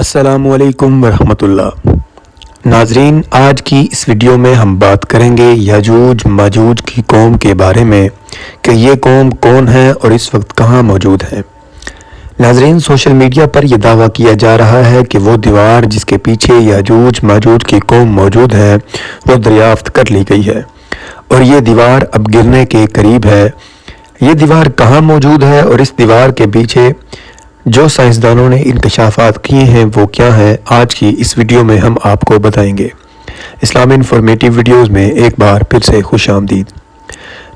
السلام علیکم ورحمۃ اللہ۔ ناظرین، آج کی اس ویڈیو میں ہم بات کریں گے یاجوج ماجوج کی قوم کے بارے میں کہ یہ قوم کون ہے اور اس وقت کہاں موجود ہے۔ ناظرین، سوشل میڈیا پر یہ دعویٰ کیا جا رہا ہے کہ وہ دیوار جس کے پیچھے یاجوج ماجوج کی قوم موجود ہے وہ دریافت کر لی گئی ہے اور یہ دیوار اب گرنے کے قریب ہے۔ یہ دیوار کہاں موجود ہے اور اس دیوار کے پیچھے جو سائنسدانوں نے انکشافات کیے ہیں وہ کیا ہیں، آج کی اس ویڈیو میں ہم آپ کو بتائیں گے۔ اسلامی انفارمیٹیو ویڈیوز میں ایک بار پھر سے خوش آمدید۔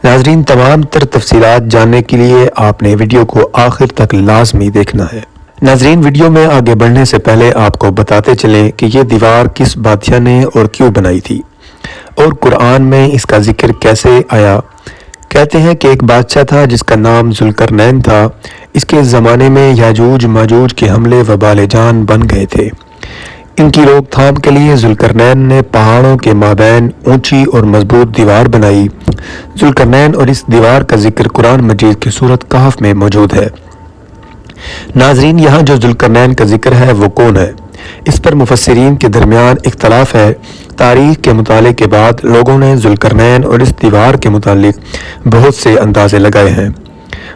ناظرین، تمام تر تفصیلات جاننے کے لیے آپ نے ویڈیو کو آخر تک لازمی دیکھنا ہے۔ ناظرین، ویڈیو میں آگے بڑھنے سے پہلے آپ کو بتاتے چلیں کہ یہ دیوار کس بادشاہ نے اور کیوں بنائی تھی اور قرآن میں اس کا ذکر کیسے آیا۔ کہتے ہیں کہ ایک بادشاہ تھا جس کا نام ذوالقرنین تھا۔ اس کے زمانے میں یاجوج ماجوج کے حملے وبال جان بن گئے تھے۔ ان کی روک تھام کے لیے ذوالقرنین نے پہاڑوں کے مابین اونچی اور مضبوط دیوار بنائی۔ ذوالقرنین اور اس دیوار کا ذکر قرآن مجید کی سورۃ کہف میں موجود ہے۔ ناظرین، یہاں جو ذوالقرنین کا ذکر ہے وہ کون ہے، اس پر مفسرین کے درمیان اختلاف ہے۔ تاریخ کے مطالعے کے بعد لوگوں نے ذوالقرنین اور اس دیوار کے متعلق بہت سے اندازے لگائے ہیں۔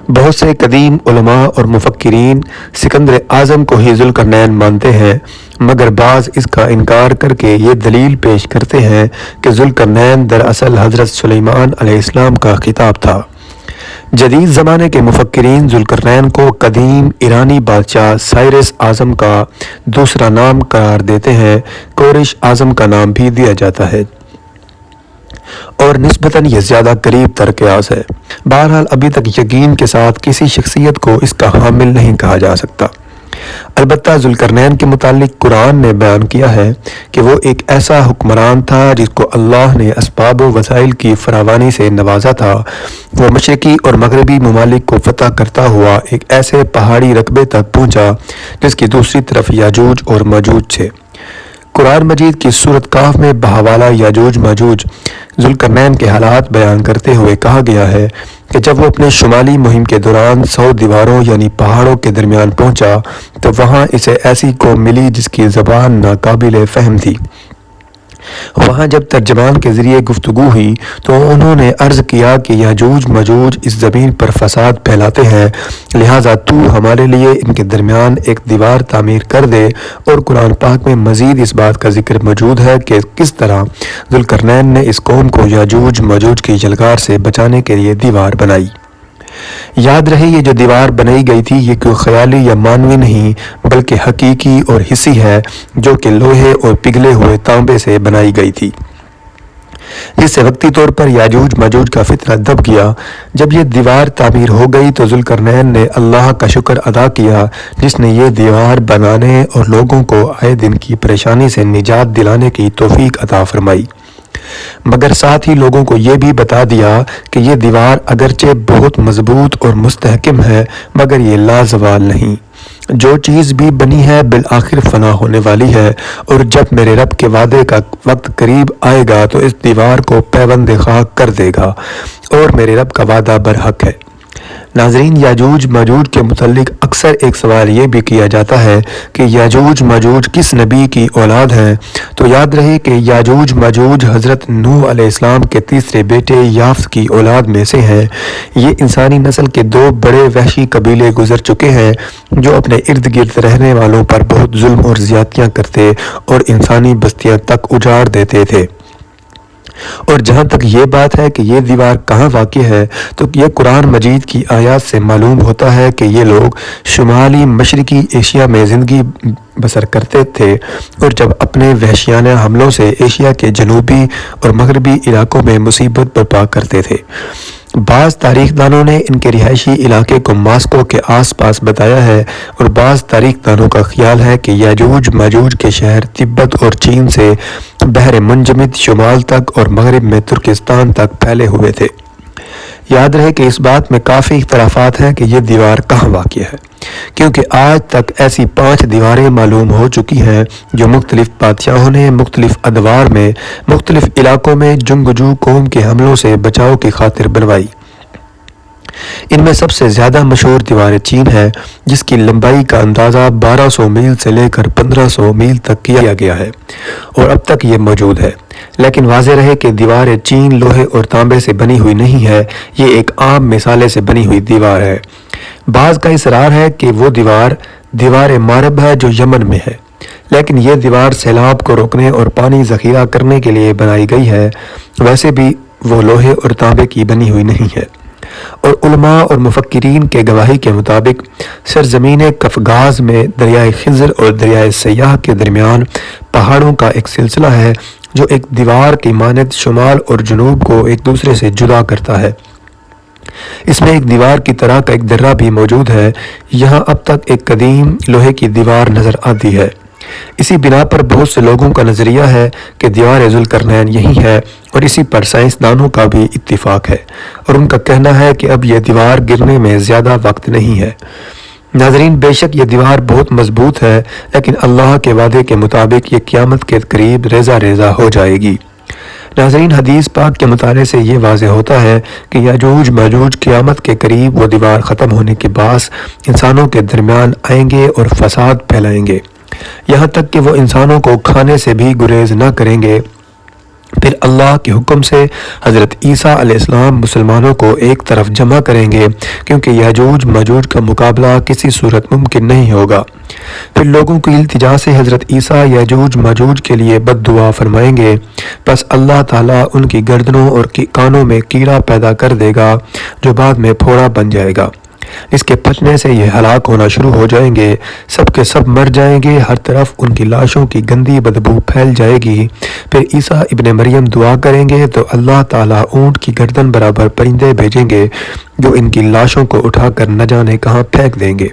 بہت سے قدیم علماء اور مفکرین سکندر اعظم کو ہی ذوالقرنین مانتے ہیں، مگر بعض اس کا انکار کر کے یہ دلیل پیش کرتے ہیں کہ ذوالقرنین دراصل حضرت سلیمان علیہ السلام کا خطاب تھا۔ جدید زمانے کے مفکرین ذوالقرنین کو قدیم ایرانی بادشاہ سائرس اعظم کا دوسرا نام قرار دیتے ہیں۔ کورش اعظم کا نام بھی دیا جاتا ہے اور نسبتاً یہ زیادہ قریب تر قیاس ہے۔ بہرحال ابھی تک یقین کے ساتھ کسی شخصیت کو اس کا حامل نہیں کہا جا سکتا۔ البتہ ذوالقرنین کے متعلق قرآن نے بیان کیا ہے کہ وہ ایک ایسا حکمران تھا جس کو اللہ نے اسباب و وسائل کی فراوانی سے نوازا تھا۔ وہ مشرقی اور مغربی ممالک کو فتح کرتا ہوا ایک ایسے پہاڑی رقبے تک پہنچا جس کی دوسری طرف یاجوج اور ماجوج تھے۔ قرآن مجید کی سورۃ کہف میں بحوالہ یاجوج ماجوج ذوالقرنین کے حالات بیان کرتے ہوئے کہا گیا ہے کہ جب وہ اپنے شمالی مہم کے دوران 100 دیواروں یعنی پہاڑوں کے درمیان پہنچا تو وہاں اسے ایسی قوم ملی جس کی زبان ناقابل فہم تھی۔ وہاں جب ترجمان کے ذریعے گفتگو ہوئی تو انہوں نے عرض کیا کہ یاجوج ماجوج اس زمین پر فساد پھیلاتے ہیں، لہٰذا تو ہمارے لیے ان کے درمیان ایک دیوار تعمیر کر دے۔ اور قرآن پاک میں مزید اس بات کا ذکر موجود ہے کہ کس طرح ذوالقرنین نے اس قوم کو یاجوج ماجوج کی جلگار سے بچانے کے لیے دیوار بنائی۔ یاد رہے یہ جو دیوار بنائی گئی تھی یہ کوئی خیالی یا مانوی نہیں بلکہ حقیقی اور حسی ہے، جو کہ لوہے اور پگھلے ہوئے تانبے سے بنائی گئی تھی، جس سے وقتی طور پر یاجوج ماجوج کا فتنہ دب گیا۔ جب یہ دیوار تعمیر ہو گئی تو ذوالقرنین نے اللہ کا شکر ادا کیا جس نے یہ دیوار بنانے اور لوگوں کو آئے دن کی پریشانی سے نجات دلانے کی توفیق عطا فرمائی، مگر ساتھ ہی لوگوں کو یہ بھی بتا دیا کہ یہ دیوار اگرچہ بہت مضبوط اور مستحکم ہے مگر یہ لازوال نہیں۔ جو چیز بھی بنی ہے بالآخر فنا ہونے والی ہے، اور جب میرے رب کے وعدے کا وقت قریب آئے گا تو اس دیوار کو پیوند خاک کر دے گا، اور میرے رب کا وعدہ برحق ہے۔ ناظرین، یاجوج ماجوج کے متعلق اکثر ایک سوال یہ بھی کیا جاتا ہے کہ یاجوج ماجوج کس نبی کی اولاد ہیں، تو یاد رہے کہ یاجوج ماجوج حضرت نوح علیہ السلام کے تیسرے بیٹے یافت کی اولاد میں سے ہیں۔ یہ انسانی نسل کے دو بڑے وحشی قبیلے گزر چکے ہیں جو اپنے ارد گرد رہنے والوں پر بہت ظلم اور زیادتیاں کرتے اور انسانی بستیاں تک اجاڑ دیتے تھے۔ اور جہاں تک یہ بات ہے کہ یہ دیوار کہاں واقع ہے تو یہ قرآن مجید کی آیات سے معلوم ہوتا ہے کہ یہ لوگ شمالی مشرقی ایشیا میں زندگی بسر کرتے تھے اور جب اپنے وحشیانہ حملوں سے ایشیا کے جنوبی اور مغربی علاقوں میں مصیبت برپا کرتے تھے۔ بعض تاریخ دانوں نے ان کے رہائشی علاقے کو ماسکو کے آس پاس بتایا ہے، اور بعض تاریخ دانوں کا خیال ہے کہ یاجوج ماجوج کے شہر تبت اور چین سے بحر منجمد شمال تک اور مغرب میں ترکستان تک پھیلے ہوئے تھے۔ یاد رہے کہ اس بات میں کافی اختلافات ہیں کہ یہ دیوار کہاں واقع ہے، کیونکہ آج تک ایسی 5 دیواریں معلوم ہو چکی ہیں جو مختلف بادشاہوں نے مختلف ادوار میں مختلف علاقوں میں جنگجو قوم کے حملوں سے بچاؤ کی خاطر بنوائی۔ ان میں سب سے زیادہ مشہور دیوار چین ہے، جس کی لمبائی کا اندازہ 1200 میل سے لے کر 1500 میل تک کیا گیا ہے اور اب تک یہ موجود ہے۔ لیکن واضح رہے کہ دیوار چین لوہے اور تانبے سے بنی ہوئی نہیں ہے، یہ ایک عام مسالے سے بنی ہوئی دیوار ہے۔ بعض کا اصرار ہے کہ وہ دیوار مارب ہے جو یمن میں ہے، لیکن یہ دیوار سیلاب کو روکنے اور پانی ذخیرہ کرنے کے لیے بنائی گئی ہے، ویسے بھی وہ لوہے اور تانبے کی بنی ہوئی نہیں ہے۔ اور علماء اور مفکرین کے گواہی کے مطابق سرزمین قفقاز میں دریائے خنزر اور دریائے سیاح کے درمیان پہاڑوں کا ایک سلسلہ ہے جو ایک دیوار کی مانند شمال اور جنوب کو ایک دوسرے سے جدا کرتا ہے۔ اس میں ایک دیوار کی طرح کا ایک درہ بھی موجود ہے۔ یہاں اب تک ایک قدیم لوہے کی دیوار نظر آتی ہے۔ اسی بنا پر بہت سے لوگوں کا نظریہ ہے کہ دیوار ذوالقرنین یہی ہے، اور اسی پر سائنسدانوں کا بھی اتفاق ہے اور ان کا کہنا ہے کہ اب یہ دیوار گرنے میں زیادہ وقت نہیں ہے۔ ناظرین، بے شک یہ دیوار بہت مضبوط ہے، لیکن اللہ کے وعدے کے مطابق یہ قیامت کے قریب ریزہ ریزہ ہو جائے گی۔ ناظرین، حدیث پاک کے مطالعے سے یہ واضح ہوتا ہے کہ یاجوج ماجوج قیامت کے قریب وہ دیوار ختم ہونے کے باعث انسانوں کے درمیان آئیں گے اور فساد پھیلائیں گے، یہاں تک کہ وہ انسانوں کو کھانے سے بھی گریز نہ کریں گے۔ پھر اللہ کے حکم سے حضرت عیسیٰ علیہ السلام مسلمانوں کو ایک طرف جمع کریں گے، کیونکہ یاجوج ماجوج کا مقابلہ کسی صورت ممکن نہیں ہوگا۔ پھر لوگوں کی التجا سے حضرت عیسیٰ یاجوج ماجوج کے لیے بد دعا فرمائیں گے، پس اللہ تعالیٰ ان کی گردنوں اور کانوں میں کیڑا پیدا کر دے گا جو بعد میں پھوڑا بن جائے گا۔ اس کے پھٹنے سے یہ ہلاک ہونا شروع ہو جائیں گے، سب کے سب مر جائیں گے، ہر طرف ان کی لاشوں کی گندی بدبو پھیل جائے گی۔ پھر عیسیٰ ابن مریم دعا کریں گے تو اللہ تعالیٰ اونٹ کی گردن برابر پرندے بھیجیں گے جو ان کی لاشوں کو اٹھا کر نہ جانے کہاں پھینک دیں گے۔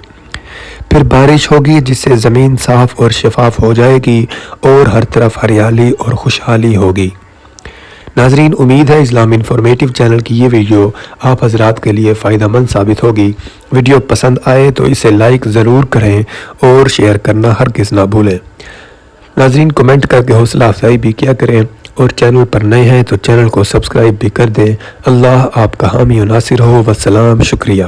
پھر بارش ہوگی جس سے زمین صاف اور شفاف ہو جائے گی اور ہر طرف ہریالی اور خوشحالی ہوگی۔ ناظرین، امید ہے اسلام انفارمیٹیو چینل کی یہ ویڈیو آپ حضرات کے لیے فائدہ مند ثابت ہوگی۔ ویڈیو پسند آئے تو اسے لائک ضرور کریں اور شیئر کرنا ہرگز نہ بھولیں۔ ناظرین، کمنٹ کر کے حوصلہ افزائی بھی کیا کریں، اور چینل پر نئے ہیں تو چینل کو سبسکرائب بھی کر دیں۔ اللہ آپ کا حامی و ناصر ہو۔ والسلام، شکریہ۔